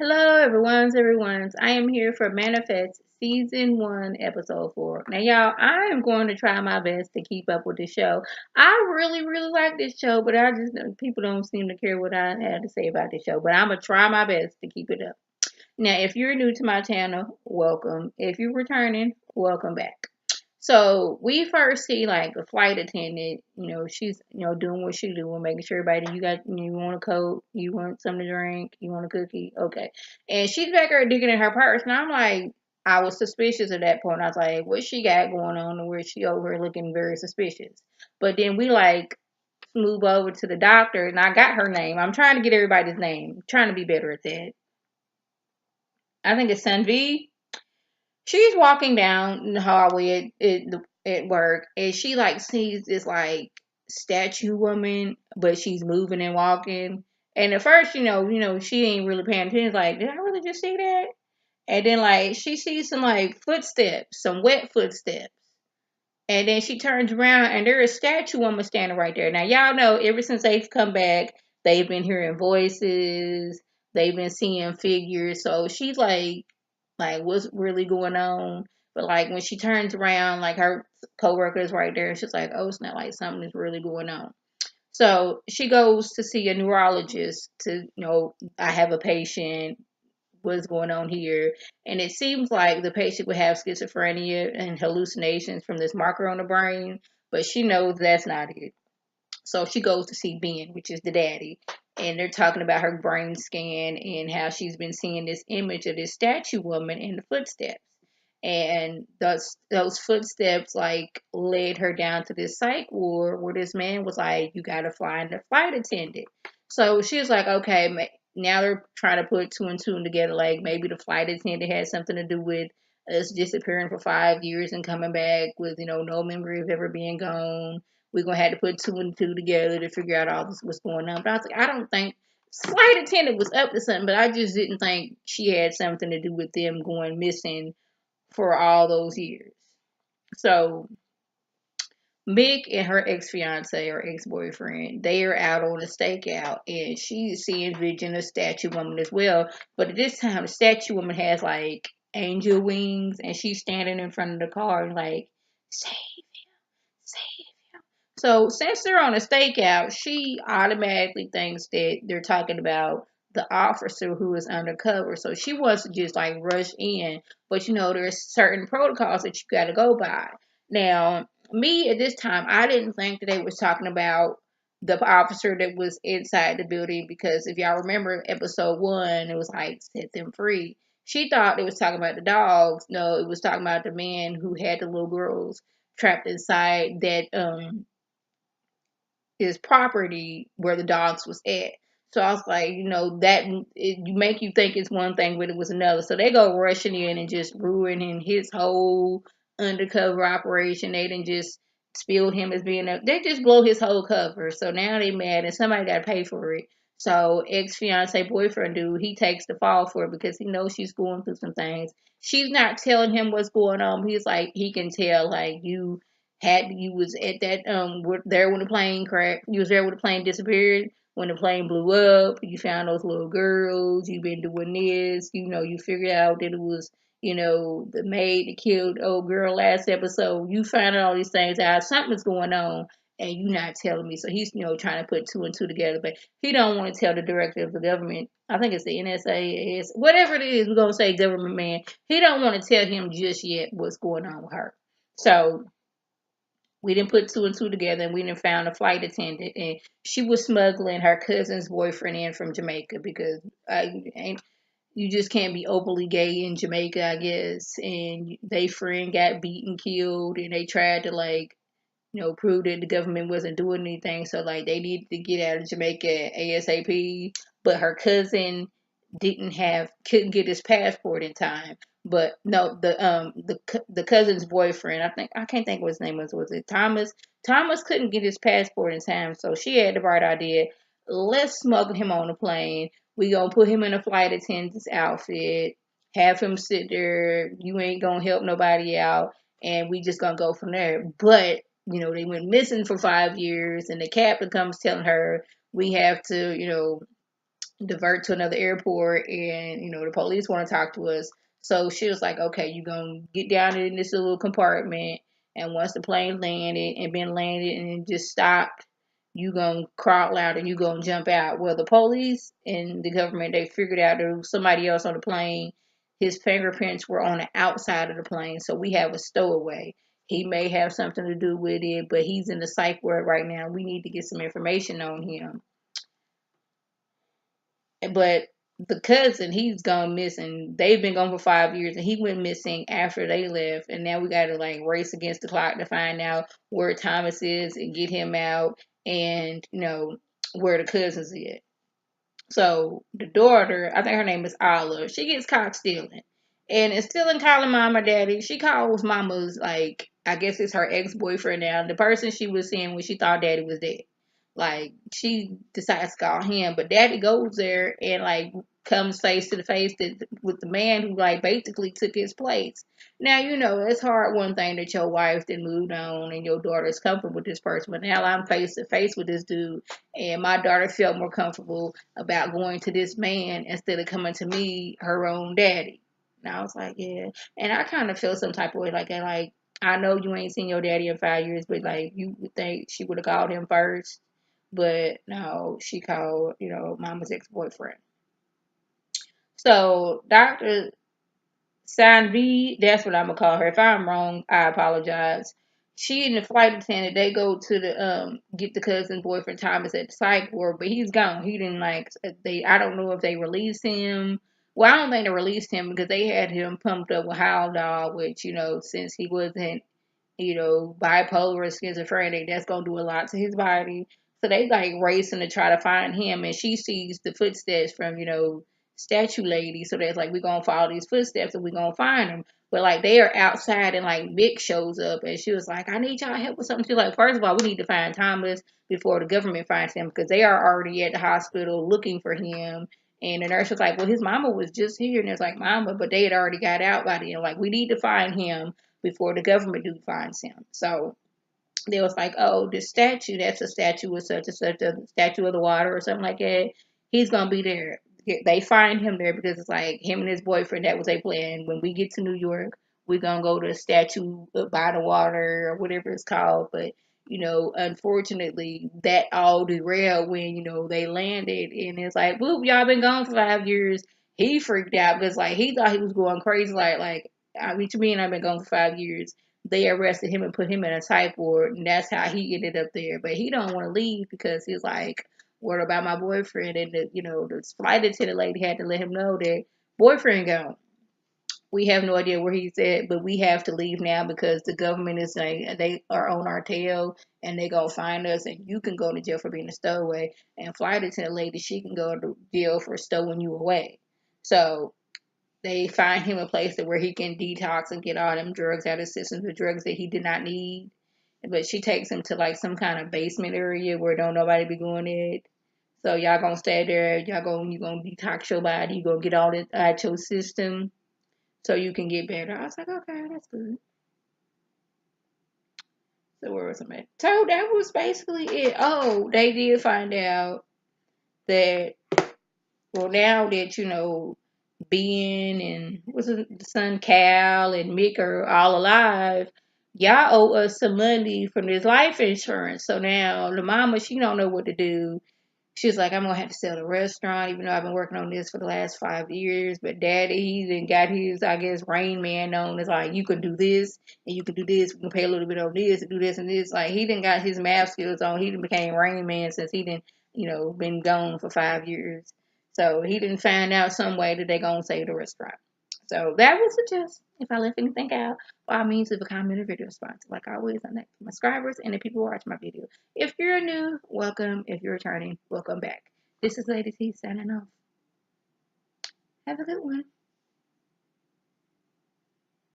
Hello, everyone's. I am here for Manifest Season 1, Episode 4. Now, y'all, I am going to try my best to keep up with the show. I really, really like this show, but people don't seem to care what I had to say about the show. But I'm going to try my best to keep it up. Now, if you're new to my channel, welcome. If you're returning, welcome back. So we first see like the flight attendant, she's doing what she doing, making sure everybody you want a coat, you want something to drink, you want a cookie, okay. And she's back there digging in her purse, and I'm like, I was suspicious at that point. I was like, what she got going on, where she over here looking very suspicious. But then we like move over to the doctor, and I got her name. I'm trying to get everybody's name. I'm trying to be better at that. I think it's Sunvi. She's walking down the hallway at work, and she like sees this like statue woman, but she's moving and walking. And at first, she ain't really paying attention. Like, did I really just see that? And then like she sees some like footsteps, some wet footsteps. And then she turns around, and there's a statue woman standing right there. Now y'all know, ever since they've come back, they've been hearing voices, they've been seeing figures. So she's like what's really going on? But like when she turns around, like her coworker is right there, and she's like, oh, it's not like something is really going on. So she goes to see a neurologist to, I have a patient, what's going on here. And it seems like the patient would have schizophrenia and hallucinations from this marker on the brain, but she knows that's not it. So she goes to see Ben, which is the daddy, and they're talking about her brain scan and how she's been seeing this image of this statue woman in the footsteps. And those footsteps like led her down to this psych ward where this man was like, "You gotta find a flight attendant." So she was like, "Okay." Now they're trying to put two and two together. Like maybe the flight attendant had something to do with us disappearing for 5 years and coming back with no memory of ever being gone. We're gonna have to put two and two together to figure out all this what's going on. But I was like, I don't think flight attendant was up to something, but I just didn't think she had something to do with them going missing for all those years. So Mick and her ex fiance or ex boyfriend, they are out on a stakeout, and she's seeing vision of statue woman as well. But at this time, the statue woman has like angel wings, and she's standing in front of the car and like, save him, save him. So since they're on a stakeout, she automatically thinks that they're talking about the officer who is undercover. So she wants to just like rush in, but there's certain protocols that you got to go by. Now, me at this time, I didn't think that they was talking about the officer that was inside the building, because if y'all remember episode 1, it was like set them free. She thought it was talking about the dogs. No, it was talking about the man who had the little girls trapped inside that his property where the dogs was at. So I was like, that you make you think it's one thing, but it was another. So they go rushing in and just ruining his whole undercover operation. They didn't just spilled him as being they just blow his whole cover. So now they mad and somebody got to pay for it. So ex fiance boyfriend dude, he takes the fall for it because he knows she's going through some things. She's not telling him what's going on. He's like, he can tell, like, you was at that there when the plane crashed. You was there when the plane disappeared. When the plane blew up, you found those little girls. You've been doing this. You figured out that it was the maid that killed the old girl last episode. You found all these things out. Something's going on, and you not telling me. So he's trying to put two and two together, but he don't want to tell the director of the government. I think it's the NSA, whatever it is. We're gonna say government man. He don't want to tell him just yet what's going on with her. So we didn't put two and two together, and we didn't found a flight attendant, and she was smuggling her cousin's boyfriend in from Jamaica because you just can't be openly gay in Jamaica, I guess. And they friend got beaten, killed, and they tried to like prove that the government wasn't doing anything. So like they needed to get out of Jamaica ASAP. But her cousin couldn't get his passport in time. But no, the cousin's boyfriend, I can't think what his name was it Thomas? Thomas couldn't get his passport in time, so she had the right idea. Let's smuggle him on a plane. We gonna put him in a flight attendant's outfit, have him sit there. You ain't gonna help nobody out, and we just gonna go from there. But they went missing for 5 years, and the captain comes telling her we have to, divert to another airport, and the police want to talk to us. So she was like, okay, you gonna get down in this little compartment, and once the plane landed and been landed and it just stopped, you gonna crawl out and you gonna jump out. Well, the police and the government, they figured out there was somebody else on the plane. His fingerprints were on the outside of the plane, so we have a stowaway. He may have something to do with it, but he's in the psych ward right now. We need to get some information on him. But the cousin, he's gone missing. They've been gone for 5 years, and he went missing after they left. And now we got to like race against the clock to find out where Thomas is and get him out, and where the cousins is. So the daughter, I think her name is Olive, she gets caught stealing. And instead of calling mama daddy, she calls mama's, like, I guess it's her ex-boyfriend now, the person she was seeing when she thought daddy was dead. Like, she decides to call him, but daddy goes there and like comes face to the face with the man who like basically took his place. Now, it's hard one thing that your wife then moved on and your daughter's comfortable with this person, but now I'm face to face with this dude, and my daughter felt more comfortable about going to this man instead of coming to me, her own daddy. And I was like, yeah. And I kind of feel some type of way, like I know you ain't seen your daddy in 5 years, but like you would think she would have called him first. But no, she called, mama's ex-boyfriend. So Dr. Sanvi, that's what I'm gonna call her. If I'm wrong, I apologize. She and the flight attendant, they go to the get the cousin boyfriend Thomas at the psych ward, but he's gone. He didn't like they. I don't know if they released him. Well, I don't think they released him because they had him pumped up with Haldol, which since he wasn't bipolar or schizophrenic, that's gonna do a lot to his body. So they like racing to try to find him, and she sees the footsteps from statue lady. So that's like, we're gonna follow these footsteps and we're gonna find him. But like they are outside, and like Mick shows up, and she was like, I need y'all help with something. She's like, first of all, we need to find Thomas before the government finds him, because they are already at the hospital looking for him. And the nurse was like, well, his mama was just here. And it's like, mama, but they had already got out by then. Like, we need to find him before the government do finds him. So they was like, oh, the statue, that's a statue of such and such, a statue of the water or something like that. He's gonna be there. They find him there because it's like him and his boyfriend, that was their plan. When we get to New York, we're gonna go to a statue by the water or whatever it's called. But unfortunately, that all derailed when they landed, and it's like, whoop, y'all been gone for 5 years. He freaked out because like he thought he was going crazy. Like I mean, to me, and I've been gone for 5 years. They arrested him and put him in a psych ward, and that's how he ended up there. But he don't want to leave because he's like, what about my boyfriend? And the flight attendant lady had to let him know that boyfriend gone. We have no idea where he's at, but we have to leave now because the government is saying they are on our tail and they gonna find us, and you can go to jail for being a stowaway. And flight attendant lady, she can go to jail for stowing you away. So they find him a place where he can detox and get all them drugs out of his system, the drugs that he did not need. But she takes him to like some kind of basement area where don't nobody be going it. So y'all gonna stay there. You gonna detox your body. You gonna get all this out your system so you can get better. I was like, okay, that's good. So where was I at? So that was basically it. Oh, they did find out that, well, now that Ben and what's his son Cal and Mick are all alive, y'all owe us some money from this life insurance. So now the mama, she don't know what to do. She's like, I'm gonna have to sell the restaurant, even though I've been working on this for the last 5 years. But daddy, he then got his, I guess, Rain Man on. It's like, you can do this and you can do this. We can pay a little bit on this and do this and this. Like, he didn't got his math skills on. He done became Rain Man since he didn't, been gone for 5 years. So he didn't find out some way that they gonna save the restaurant. So that was a just. If I left anything out, by all means, leave a comment or video sponsor. Like always, I thank my subscribers and the people who watch my video. If you're new, welcome. If you're returning, welcome back. This is Lady T signing off. Have a good one.